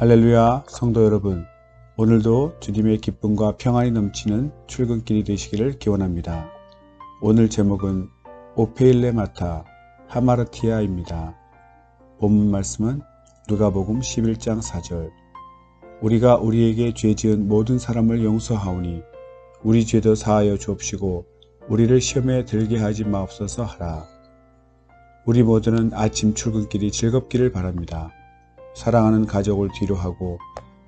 할렐루야, 성도 여러분, 오늘도 주님의 기쁨과 평안이 넘치는 출근길이 되시기를 기원합니다. 오늘 제목은 오페일레마타 하마르티아입니다. 본문 말씀은 누가복음 11장 4절. 우리가 우리에게 죄 지은 모든 사람을 용서하오니 우리 죄도 사하여 주옵시고 우리를 시험에 들게 하지 마옵소서 하라. 우리 모두는 아침 출근길이 즐겁기를 바랍니다. 사랑하는 가족을 뒤로하고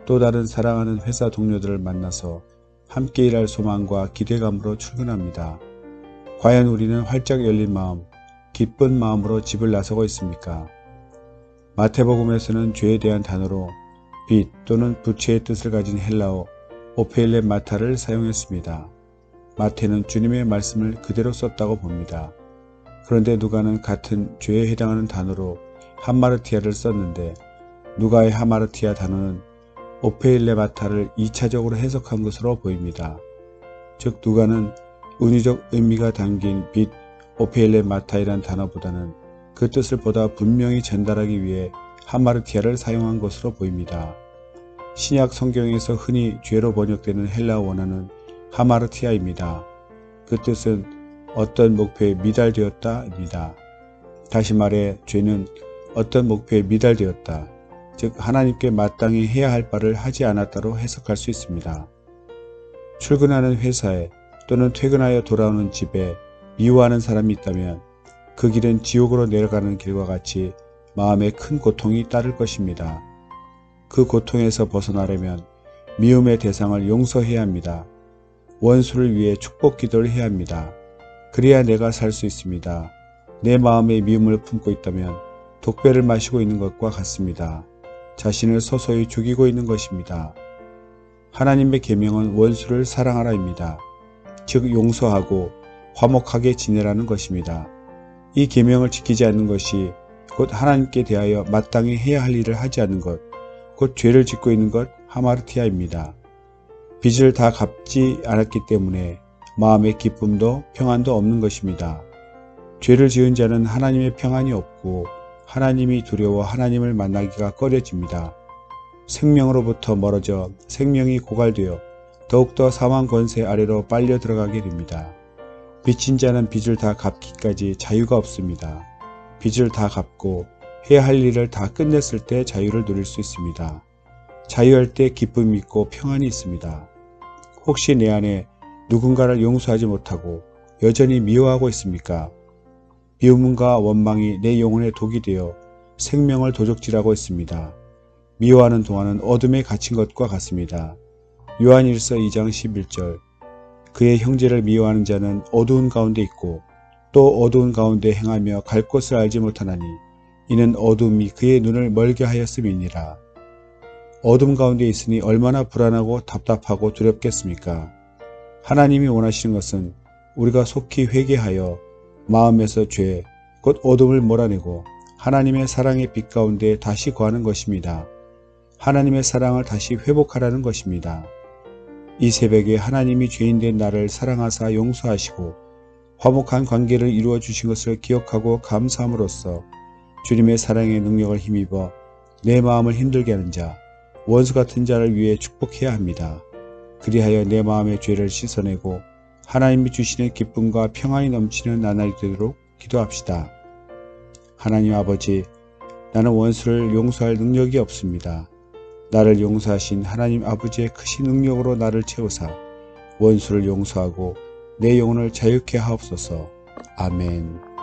또 다른 사랑하는 회사 동료들을 만나서 함께 일할 소망과 기대감으로 출근합니다. 과연 우리는 활짝 열린 마음, 기쁜 마음으로 집을 나서고 있습니까? 마태복음에서는 죄에 대한 단어로 빚 또는 부채의 뜻을 가진 헬라어 오페일레마타를 사용했습니다. 마태는 주님의 말씀을 그대로 썼다고 봅니다. 그런데 누가는 같은 죄에 해당하는 단어로 하마르티아를 썼는데 누가의 하마르티아 단어는 오페일레마타를 2차적으로 해석한 것으로 보입니다. 즉 누가는 은유적 의미가 담긴 빚 오페일레마타이란 단어보다는 그 뜻을 보다 분명히 전달하기 위해 하마르티아를 사용한 것으로 보입니다. 신약 성경에서 흔히 죄로 번역되는 헬라어 원어는 하마르티아입니다. 그 뜻은 어떤 목표에 미달되었다입니다. 다시 말해 죄는 어떤 목표에 미달되었다, 즉 하나님께 마땅히 해야 할 바를 하지 않았다로 해석할 수 있습니다. 출근하는 회사에 또는 퇴근하여 돌아오는 집에 미워하는 사람이 있다면 그 길은 지옥으로 내려가는 길과 같이 마음에 큰 고통이 따를 것입니다. 그 고통에서 벗어나려면 미움의 대상을 용서해야 합니다. 원수를 위해 축복 기도를 해야 합니다. 그래야 내가 살 수 있습니다. 내 마음에 미움을 품고 있다면 독배를 마시고 있는 것과 같습니다. 자신을 서서히 죽이고 있는 것입니다. 하나님의 계명은 원수를 사랑하라입니다. 즉 용서하고 화목하게 지내라는 것입니다. 이 계명을 지키지 않는 것이 곧 하나님께 대하여 마땅히 해야 할 일을 하지 않는 것, 곧 죄를 짓고 있는 것 하마르티아입니다. 빚을 다 갚지 않았기 때문에 마음의 기쁨도 평안도 없는 것입니다. 죄를 지은 자는 하나님의 평안이 없고 하나님이 두려워 하나님을 만나기가 꺼려집니다. 생명으로부터 멀어져 생명이 고갈되어 더욱더 사망 권세 아래로 빨려 들어가게 됩니다. 빚진 자는 빚을 다 갚기까지 자유가 없습니다. 빚을 다 갚고 해야 할 일을 다 끝냈을 때 자유를 누릴 수 있습니다. 자유할 때 기쁨이 있고 평안이 있습니다. 혹시 내 안에 누군가를 용서하지 못하고 여전히 미워하고 있습니까? 미움과 원망이 내 영혼에 독이 되어 생명을 도적질하고 있습니다. 미워하는 동안은 어둠에 갇힌 것과 같습니다. 요한일서 2장 11절. 그의 형제를 미워하는 자는 어두운 가운데 있고 또 어두운 가운데 행하며 갈 곳을 알지 못하나니 이는 어둠이 그의 눈을 멀게 하였음이니라. 어둠 가운데 있으니 얼마나 불안하고 답답하고 두렵겠습니까? 하나님이 원하시는 것은 우리가 속히 회개하여 마음에서 죄, 곧 어둠을 몰아내고 하나님의 사랑의 빛 가운데 다시 거하는 것입니다. 하나님의 사랑을 다시 회복하라는 것입니다. 이 새벽에 하나님이 죄인된 나를 사랑하사 용서하시고 화목한 관계를 이루어 주신 것을 기억하고 감사함으로써 주님의 사랑의 능력을 힘입어 내 마음을 힘들게 하는 자, 원수 같은 자를 위해 축복해야 합니다. 그리하여 내 마음의 죄를 씻어내고 하나님이 주시는 기쁨과 평안이 넘치는 나날이 되도록 기도합시다. 하나님 아버지, 나는 원수를 용서할 능력이 없습니다. 나를 용서하신 하나님 아버지의 크신 능력으로 나를 채우사 원수를 용서하고 내 영혼을 자유케 하옵소서. 아멘.